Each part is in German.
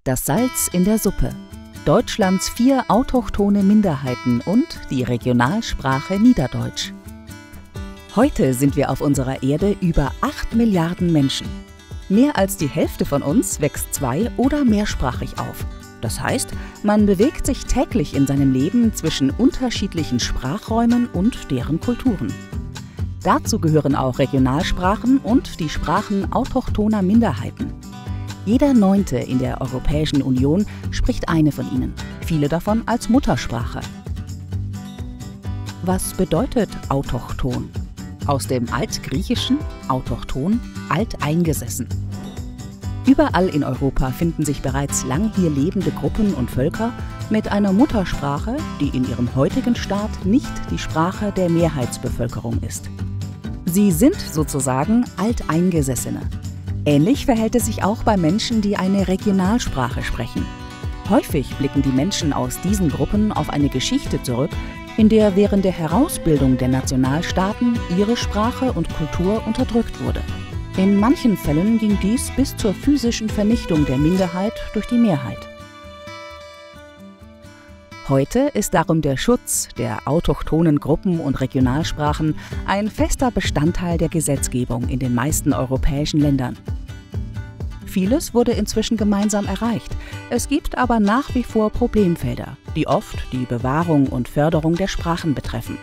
Das Salz in der Suppe. Deutschlands 4 autochthone Minderheiten und die Regionalsprache Niederdeutsch. Heute sind wir auf unserer Erde über 8 Milliarden Menschen. Mehr als die Hälfte von uns wächst zwei- oder mehrsprachig auf. Das heißt, man bewegt sich täglich in seinem Leben zwischen unterschiedlichen Sprachräumen und deren Kulturen. Dazu gehören auch Regionalsprachen und die Sprachen autochthoner Minderheiten. Jeder Neunte in der Europäischen Union spricht eine von ihnen, viele davon als Muttersprache. Was bedeutet autochthon? Aus dem Altgriechischen autochthon, alteingesessen. Überall in Europa finden sich bereits lang hier lebende Gruppen und Völker mit einer Muttersprache, die in ihrem heutigen Staat nicht die Sprache der Mehrheitsbevölkerung ist. Sie sind sozusagen Alteingesessene. Ähnlich verhält es sich auch bei Menschen, die eine Regionalsprache sprechen. Häufig blicken die Menschen aus diesen Gruppen auf eine Geschichte zurück, in der während der Herausbildung der Nationalstaaten ihre Sprache und Kultur unterdrückt wurde. In manchen Fällen ging dies bis zur physischen Vernichtung der Minderheit durch die Mehrheit. Heute ist darum der Schutz der autochthonen Gruppen und Regionalsprachen ein fester Bestandteil der Gesetzgebung in den meisten europäischen Ländern. Vieles wurde inzwischen gemeinsam erreicht. Es gibt aber nach wie vor Problemfelder, die oft die Bewahrung und Förderung der Sprachen betreffen.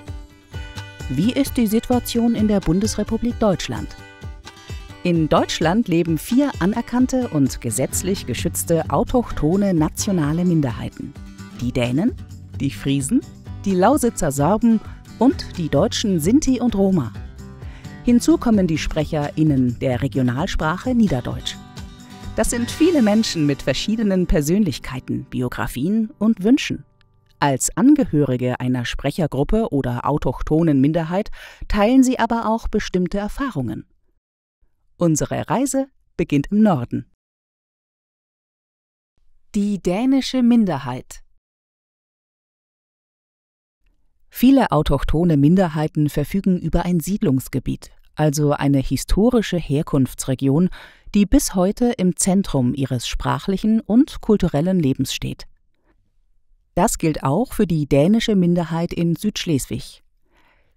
Wie ist die Situation in der Bundesrepublik Deutschland? In Deutschland leben 4 anerkannte und gesetzlich geschützte autochthone nationale Minderheiten. Die Dänen, die Friesen, die Lausitzer Sorben und die deutschen Sinti und Roma. Hinzu kommen die SprecherInnen der Regionalsprache Niederdeutsch. Das sind viele Menschen mit verschiedenen Persönlichkeiten, Biografien und Wünschen. Als Angehörige einer Sprechergruppe oder autochthonen Minderheit teilen sie aber auch bestimmte Erfahrungen. Unsere Reise beginnt im Norden. Die dänische Minderheit. Viele autochthone Minderheiten verfügen über ein Siedlungsgebiet, also eine historische Herkunftsregion, die bis heute im Zentrum ihres sprachlichen und kulturellen Lebens steht. Das gilt auch für die dänische Minderheit in Südschleswig.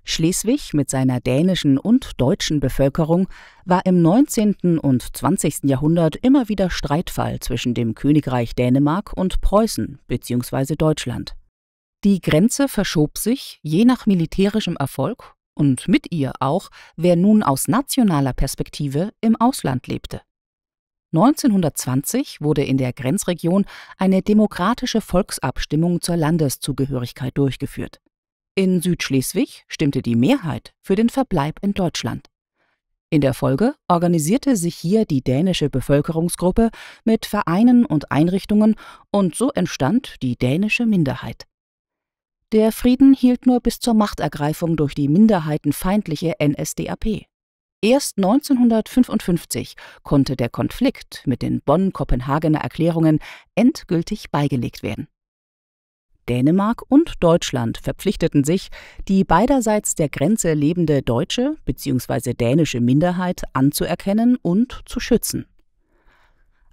Schleswig mit seiner dänischen und deutschen Bevölkerung war im 19. und 20. Jahrhundert immer wieder Streitfall zwischen dem Königreich Dänemark und Preußen bzw. Deutschland. Die Grenze verschob sich je nach militärischem Erfolg und mit ihr auch, wer nun aus nationaler Perspektive im Ausland lebte. 1920 wurde in der Grenzregion eine demokratische Volksabstimmung zur Landeszugehörigkeit durchgeführt. In Südschleswig stimmte die Mehrheit für den Verbleib in Deutschland. In der Folge organisierte sich hier die dänische Bevölkerungsgruppe mit Vereinen und Einrichtungen und so entstand die dänische Minderheit. Der Frieden hielt nur bis zur Machtergreifung durch die minderheitenfeindliche NSDAP. Erst 1955 konnte der Konflikt mit den Bonn-Kopenhagener Erklärungen endgültig beigelegt werden. Dänemark und Deutschland verpflichteten sich, die beiderseits der Grenze lebende deutsche bzw. dänische Minderheit anzuerkennen und zu schützen.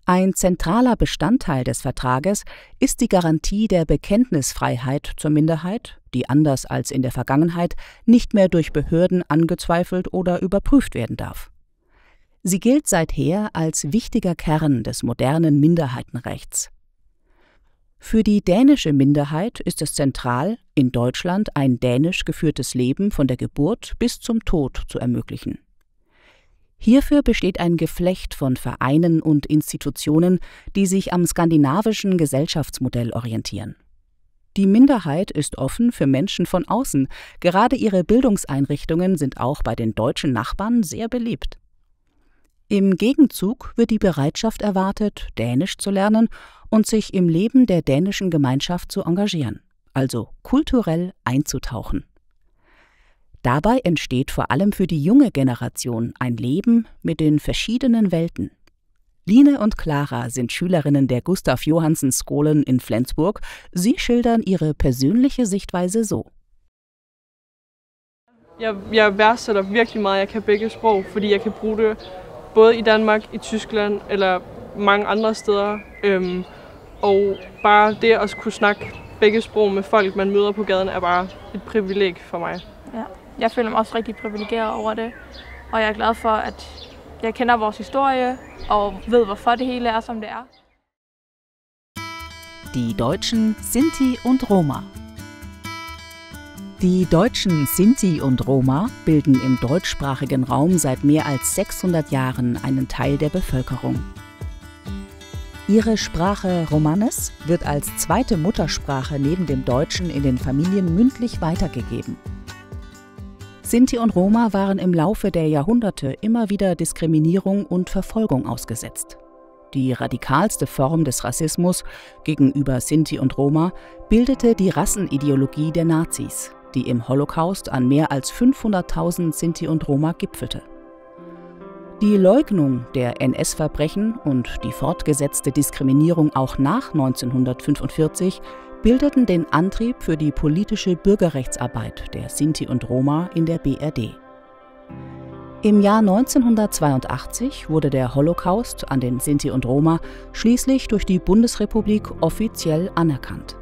Ein zentraler Bestandteil des Vertrages ist die Garantie der Bekenntnisfreiheit zur Minderheit, die anders als in der Vergangenheit nicht mehr durch Behörden angezweifelt oder überprüft werden darf. Sie gilt seither als wichtiger Kern des modernen Minderheitenrechts. Für die dänische Minderheit ist es zentral, in Deutschland ein dänisch geführtes Leben von der Geburt bis zum Tod zu ermöglichen. Hierfür besteht ein Geflecht von Vereinen und Institutionen, die sich am skandinavischen Gesellschaftsmodell orientieren. Die Minderheit ist offen für Menschen von außen, gerade ihre Bildungseinrichtungen sind auch bei den deutschen Nachbarn sehr beliebt. Im Gegenzug wird die Bereitschaft erwartet, Dänisch zu lernen und sich im Leben der dänischen Gemeinschaft zu engagieren, also kulturell einzutauchen. Dabei entsteht vor allem für die junge Generation ein Leben mit den verschiedenen Welten. Line und Clara sind Schülerinnen der Gustav Johansen Skolen in Flensburg. Sie schildern ihre persönliche Sichtweise so. Jeg værdsætter virkelig meget, at jeg kan begge sprog, fordi jeg kan bruge det både i Danmark, i Tyskland eller mange andre steder. Og bare det at kunne snakke begge sprog med folk, man møder på gaden, er bare et privileg for mig. Ja, jeg føler mig også rigtig privilegeret over det, og jeg er glad for, at jeg kender vores historie og ved, hvorfor det hele er, som det er. Die Deutschen, Sinti und Roma. Die Deutschen Sinti und Roma bilden im deutschsprachigen Raum seit mehr als 600 Jahren einen Teil der Bevölkerung. Ihre Sprache Romanes wird als zweite Muttersprache neben dem Deutschen in den Familien mündlich weitergegeben. Sinti und Roma waren im Laufe der Jahrhunderte immer wieder Diskriminierung und Verfolgung ausgesetzt. Die radikalste Form des Rassismus gegenüber Sinti und Roma bildete die Rassenideologie der Nazis, die im Holocaust an mehr als 500.000 Sinti und Roma gipfelte. Die Leugnung der NS-Verbrechen und die fortgesetzte Diskriminierung auch nach 1945 bildeten den Antrieb für die politische Bürgerrechtsarbeit der Sinti und Roma in der BRD. Im Jahr 1982 wurde der Holocaust an den Sinti und Roma schließlich durch die Bundesrepublik offiziell anerkannt.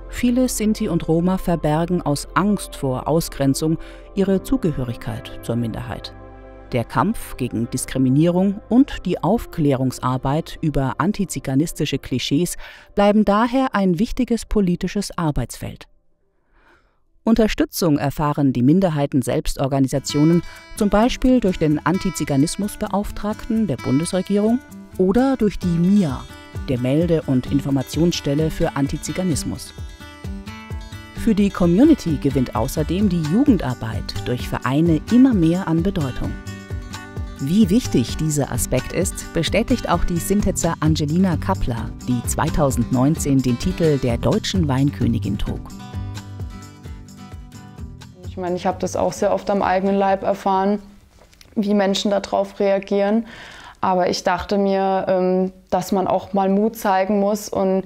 Viele Sinti und Roma verbergen aus Angst vor Ausgrenzung ihre Zugehörigkeit zur Minderheit. Der Kampf gegen Diskriminierung und die Aufklärungsarbeit über antiziganistische Klischees bleiben daher ein wichtiges politisches Arbeitsfeld. Unterstützung erfahren die Minderheiten-Selbstorganisationen zum Beispiel durch den Antiziganismusbeauftragten der Bundesregierung oder durch die MIA, der Melde- und Informationsstelle für Antiziganismus. Für die Community gewinnt außerdem die Jugendarbeit durch Vereine immer mehr an Bedeutung. Wie wichtig dieser Aspekt ist, bestätigt auch die Sintetzer Angelina Kappler, die 2019 den Titel der deutschen Weinkönigin trug. Ich meine, ich habe das auch sehr oft am eigenen Leib erfahren, wie Menschen darauf reagieren. Aber ich dachte mir, dass man auch mal Mut zeigen muss und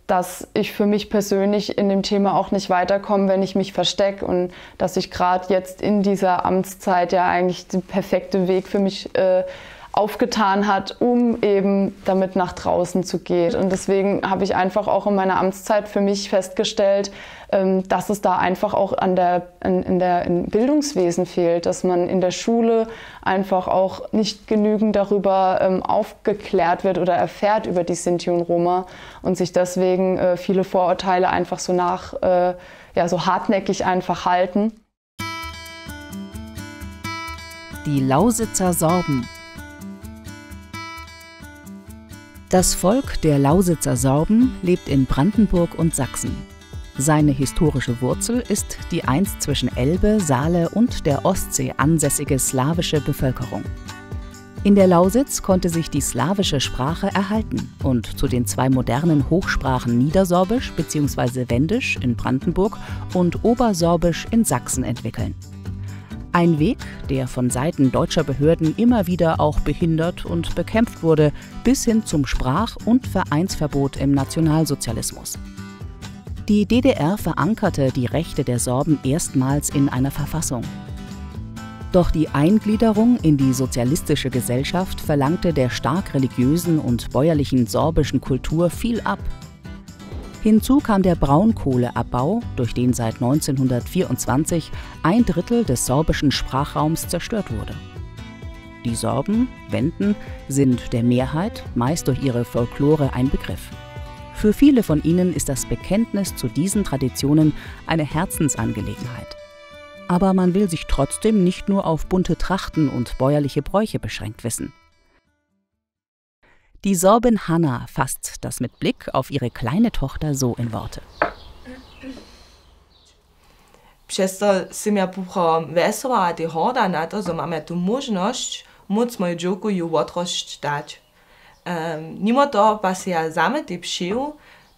dass ich für mich persönlich in dem Thema auch nicht weiterkomme, wenn ich mich verstecke und dass ich gerade jetzt in dieser Amtszeit ja eigentlich den perfekten Weg für mich aufgetan hat, um eben damit nach draußen zu gehen. Und deswegen habe ich einfach auch in meiner Amtszeit für mich festgestellt, dass es da einfach auch im Bildungswesen fehlt, dass man in der Schule einfach auch nicht genügend darüber aufgeklärt wird oder erfährt über die Sinti und Roma und sich deswegen viele Vorurteile einfach so so hartnäckig einfach halten. Die Lausitzer Sorben. Das Volk der Lausitzer Sorben lebt in Brandenburg und Sachsen. Seine historische Wurzel ist die einst zwischen Elbe, Saale und der Ostsee ansässige slawische Bevölkerung. In der Lausitz konnte sich die slawische Sprache erhalten und zu den zwei modernen Hochsprachen Niedersorbisch bzw. Wendisch in Brandenburg und Obersorbisch in Sachsen entwickeln. Ein Weg, der von Seiten deutscher Behörden immer wieder auch behindert und bekämpft wurde, bis hin zum Sprach- und Vereinsverbot im Nationalsozialismus. Die DDR verankerte die Rechte der Sorben erstmals in einer Verfassung. Doch die Eingliederung in die sozialistische Gesellschaft verlangte der stark religiösen und bäuerlichen sorbischen Kultur viel ab. Hinzu kam der Braunkohleabbau, durch den seit 1924 ein Drittel des sorbischen Sprachraums zerstört wurde. Die Sorben, Wenden, sind der Mehrheit, meist durch ihre Folklore, ein Begriff. Für viele von ihnen ist das Bekenntnis zu diesen Traditionen eine Herzensangelegenheit. Aber man will sich trotzdem nicht nur auf bunte Trachten und bäuerliche Bräuche beschränkt wissen. Die Sorbin Hanna fasst das mit Blick auf ihre kleine Tochter so in Worte. Přesto jsem ja bucha vesela a ty hoda na to, že máme tu možnosť moc moju džoku ju otrošť dať. Mimo toho pa si ja zame ty přiju,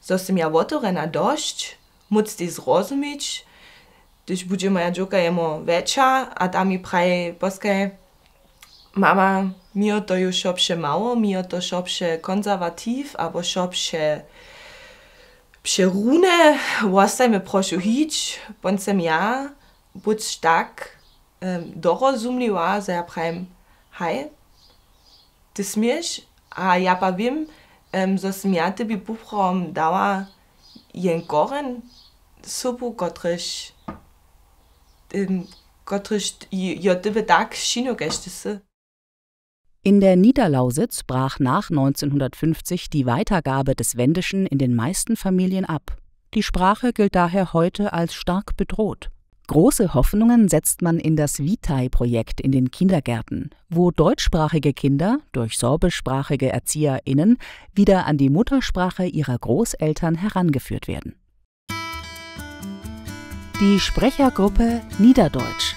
že jsem ja otvorena dosť, moc ty zrozumieć, když bude moja džoka jemo väčša a tam mi praje poskaj, mama, mio to ju šopše mało, mio to šopše konzervativ, abo šopše Przerune, łasajmy proszę hić, bądź sem ja, budź tak dorozumliła, że ja prajem, hej, ty smiesz, a ja pa wiem, zo smiate bi Buchraum dała jękoren supu, kotryś jotyby tak sino gestisse. In der Niederlausitz brach nach 1950 die Weitergabe des Wendischen in den meisten Familien ab. Die Sprache gilt daher heute als stark bedroht. Große Hoffnungen setzt man in das Vitai-Projekt in den Kindergärten, wo deutschsprachige Kinder durch sorbischsprachige ErzieherInnen wieder an die Muttersprache ihrer Großeltern herangeführt werden. Die Sprechergruppe Niederdeutsch.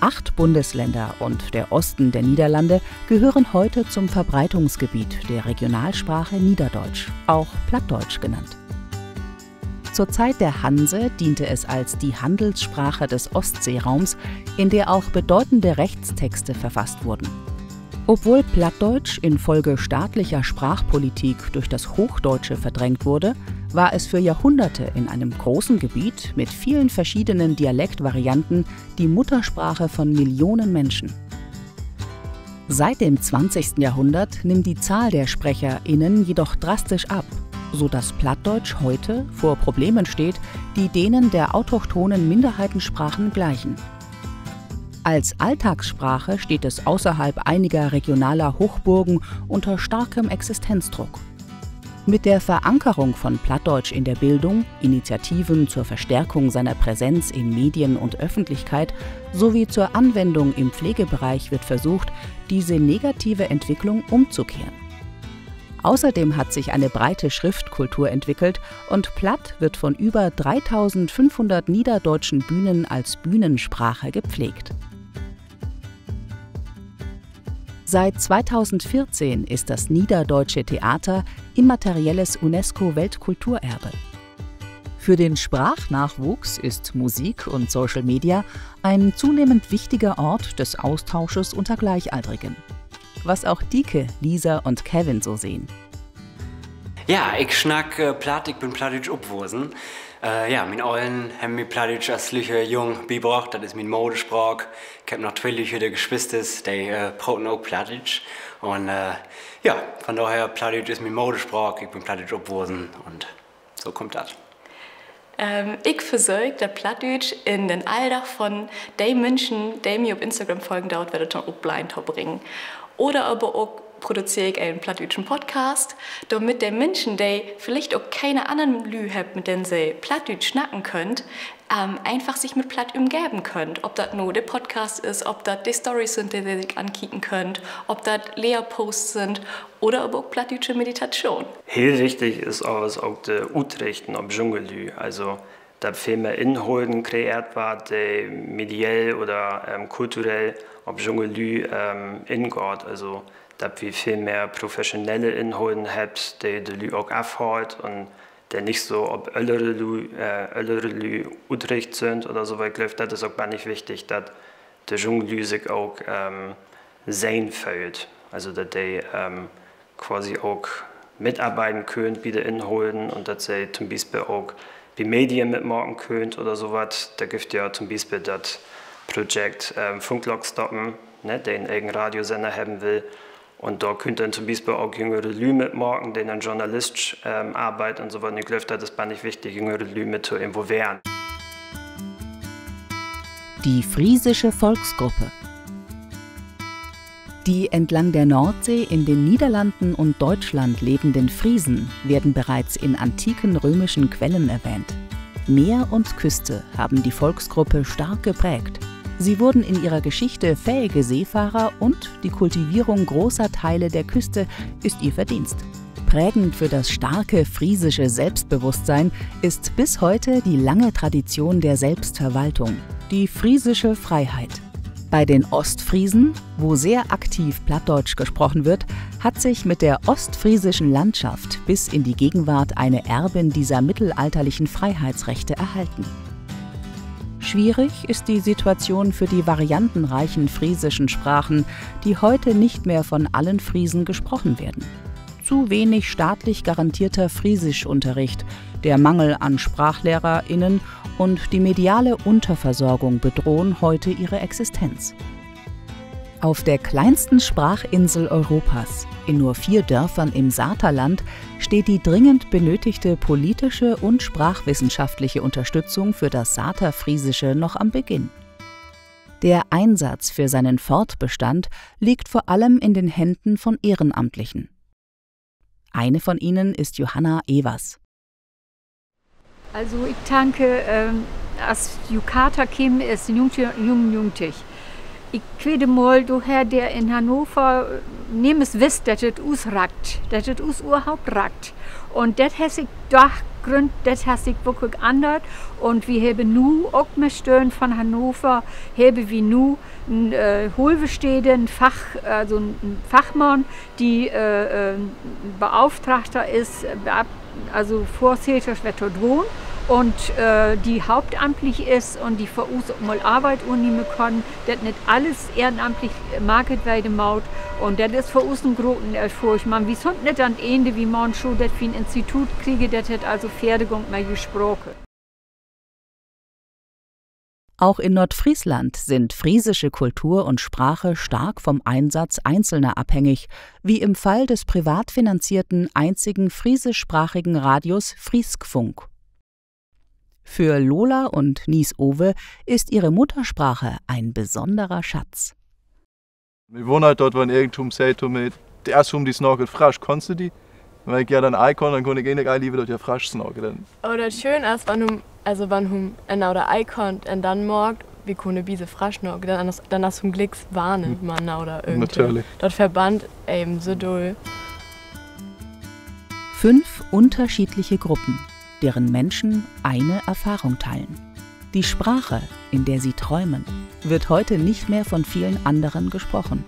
8 Bundesländer und der Osten der Niederlande gehören heute zum Verbreitungsgebiet der Regionalsprache Niederdeutsch, auch Plattdeutsch genannt. Zur Zeit der Hanse diente es als die Handelssprache des Ostseeraums, in der auch bedeutende Rechtstexte verfasst wurden. Obwohl Plattdeutsch infolge staatlicher Sprachpolitik durch das Hochdeutsche verdrängt wurde, war es für Jahrhunderte in einem großen Gebiet mit vielen verschiedenen Dialektvarianten die Muttersprache von Millionen Menschen. Seit dem 20. Jahrhundert nimmt die Zahl der SprecherInnen jedoch drastisch ab, sodass Plattdeutsch heute vor Problemen steht, die denen der autochthonen Minderheitensprachen gleichen. Als Alltagssprache steht es außerhalb einiger regionaler Hochburgen unter starkem Existenzdruck. Mit der Verankerung von Plattdeutsch in der Bildung, Initiativen zur Verstärkung seiner Präsenz in Medien und Öffentlichkeit sowie zur Anwendung im Pflegebereich wird versucht, diese negative Entwicklung umzukehren. Außerdem hat sich eine breite Schriftkultur entwickelt und Platt wird von über 3500 niederdeutschen Bühnen als Bühnensprache gepflegt. Seit 2014 ist das Niederdeutsche Theater immaterielles UNESCO-Weltkulturerbe. Für den Sprachnachwuchs ist Musik und Social Media ein zunehmend wichtiger Ort des Austausches unter Gleichaltrigen. Was auch Dieke, Lisa und Kevin so sehen. Ja, ich schnack Platt, ich bin Plattdeutsch aufgewachsen. Meine Eltern haben mir Plattdeutsch als Lüche jung beigebracht, das ist mein Modesprach. Ich habe noch 2 Lüche Geschwister, die brauchen auch Plattdeutsch. Und von daher, Plattdeutsch ist mein Modesprach, ich bin Plattdeutsch aufgewachsen und so kommt das. Ich versuche, das Plattdeutsch in den Alltag von den Menschen, die mir auf Instagram folgen, dort werde ich dann auch blind bringen. Oder aber auch produziere ich einen plattdeutschen Podcast, damit die Menschen, die vielleicht auch keine anderen Lü haben, mit denen sie Plattdeutsch schnacken können, einfach sich mit Platt umgeben können. Ob das nur der Podcast ist, ob das die Storys sind, die sie sich ankicken können, ob das Lehrposts sind oder aber auch plattdeutsche Meditation. Heel richtig ist auch der Utrechten ob Dschungellü, also da viel mehr Inhalten kreiert war, die mediell oder kulturell ob Dschungellü ingeht, also da wir viel mehr professionelle Inhalte habt, die Lü auch aufhält und der nicht so, ob ältere Lü Utrecht sind oder so, weil ich glaube, das ist auch gar nicht wichtig, dass der Dschungellü sich auch sein fühlt, also dass die quasi auch mitarbeiten können bei den Inhalten und dass sie zum Beispiel auch bei Medien mitmachen können oder sowas. Da gibt ja zum Beispiel das Projekt Funklok stoppen, ne, der einen eigenen Radiosender haben will. Und da könnt dann zum Beispiel auch jüngere Lü mitmachen, die dann journalistisch arbeiten und so weiter. Ich glaube, das ist nicht wichtig, jüngere Lü mit zu involvieren. Die friesische Volksgruppe. Die entlang der Nordsee in den Niederlanden und Deutschland lebenden Friesen werden bereits in antiken römischen Quellen erwähnt. Meer und Küste haben die Volksgruppe stark geprägt. Sie wurden in ihrer Geschichte fähige Seefahrer und die Kultivierung großer Teile der Küste ist ihr Verdienst. Prägend für das starke friesische Selbstbewusstsein ist bis heute die lange Tradition der Selbstverwaltung, die friesische Freiheit. Bei den Ostfriesen, wo sehr aktiv Plattdeutsch gesprochen wird, hat sich mit der ostfriesischen Landschaft bis in die Gegenwart eine Erbin dieser mittelalterlichen Freiheitsrechte erhalten. Schwierig ist die Situation für die variantenreichen friesischen Sprachen, die heute nicht mehr von allen Friesen gesprochen werden. Zu wenig staatlich garantierter Friesischunterricht, der Mangel an Auf der kleinsten Sprachinsel Europas, in nur 4 Dörfern im Saterland, steht die dringend benötigte politische und sprachwissenschaftliche Unterstützung für das Saterfriesische noch am Beginn. Der Einsatz für seinen Fortbestand liegt vor allem in den Händen von Ehrenamtlichen. Eine von ihnen ist Johanna Evers. Also ich denke, als Jukata käme es jung. Ich weiß mal, daher der in Hannover es wisst, dass es ausragt, dass es uns überhaupt ragt. Und das hat sich doch Grund, das hat sich wirklich anders. Und wir haben nu auch mit Stören von Hannover, haben wir nu einen Hohlbestehenden also ein Fachmann, die Beauftragter ist, also Vorsitzender Wetterdrohn. Und die hauptamtlich ist und die für uns auch mal Arbeit übernehmen kann, das nicht alles ehrenamtlich market werden maut. Und das ist für uns ein großen Erfolg. Man, wir sind nicht an Ende, wie man schon, dass wir ein Institut kriegen, das hat also Fertigung mehr gesprochen. Auch in Nordfriesland sind friesische Kultur und Sprache stark vom Einsatz Einzelner abhängig, wie im Fall des privat finanzierten einzigen friesischsprachigen Radios Frieskfunk. Für Lola und Nies Owe ist ihre Muttersprache ein besonderer Schatz. Wir wohnen halt dort, wenn irgendjemand sagt, die erste die snacket frasch, kannst du die? Wenn ich ja dann Icon, dann kann ich nicht lieber dort ja frasch snacken. Oder schön ist, wenn oder Icon und dann morgt, wie kunne diese frasch snacken, dann hast du Glücks warnen, man oder irgendwie. Natürlich. Dort verband eben so doll. 5 unterschiedliche Gruppen, deren Menschen eine Erfahrung teilen. Die Sprache, in der sie träumen, wird heute nicht mehr von vielen anderen gesprochen.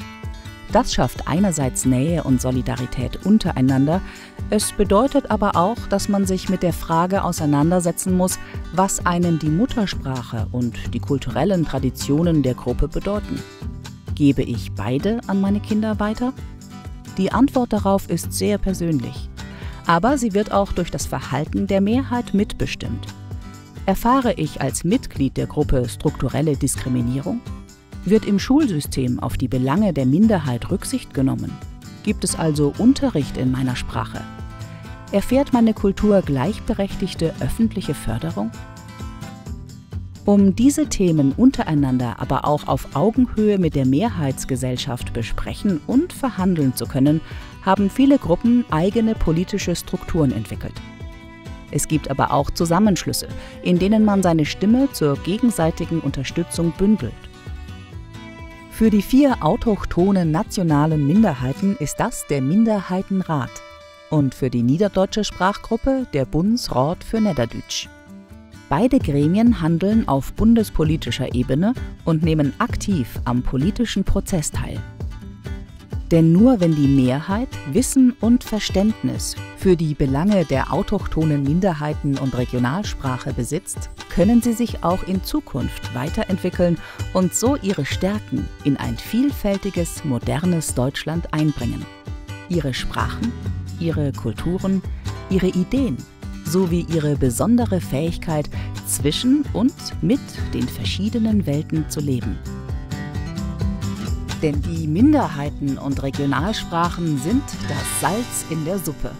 Das schafft einerseits Nähe und Solidarität untereinander, es bedeutet aber auch, dass man sich mit der Frage auseinandersetzen muss, was einem die Muttersprache und die kulturellen Traditionen der Gruppe bedeuten. Gebe ich beide an meine Kinder weiter? Die Antwort darauf ist sehr persönlich. Aber sie wird auch durch das Verhalten der Mehrheit mitbestimmt. Erfahre ich als Mitglied der Gruppe strukturelle Diskriminierung? Wird im Schulsystem auf die Belange der Minderheit Rücksicht genommen? Gibt es also Unterricht in meiner Sprache? Erfährt meine Kultur gleichberechtigte öffentliche Förderung? Um diese Themen untereinander, aber auch auf Augenhöhe mit der Mehrheitsgesellschaft besprechen und verhandeln zu können, haben viele Gruppen eigene politische Strukturen entwickelt. Es gibt aber auch Zusammenschlüsse, in denen man seine Stimme zur gegenseitigen Unterstützung bündelt. Für die 4 autochthonen nationalen Minderheiten ist das der Minderheitenrat und für die niederdeutsche Sprachgruppe der Bundesrat für Niederdütsch. Beide Gremien handeln auf bundespolitischer Ebene und nehmen aktiv am politischen Prozess teil. Denn nur wenn die Mehrheit Wissen und Verständnis für die Belange der autochthonen Minderheiten und Regionalsprache besitzt, können sie sich auch in Zukunft weiterentwickeln und so ihre Stärken in ein vielfältiges, modernes Deutschland einbringen. Ihre Sprachen, ihre Kulturen, ihre Ideen sowie ihre besondere Fähigkeit, zwischen und mit den verschiedenen Welten zu leben. Denn die Minderheiten und Regionalsprachen sind das Salz in der Suppe.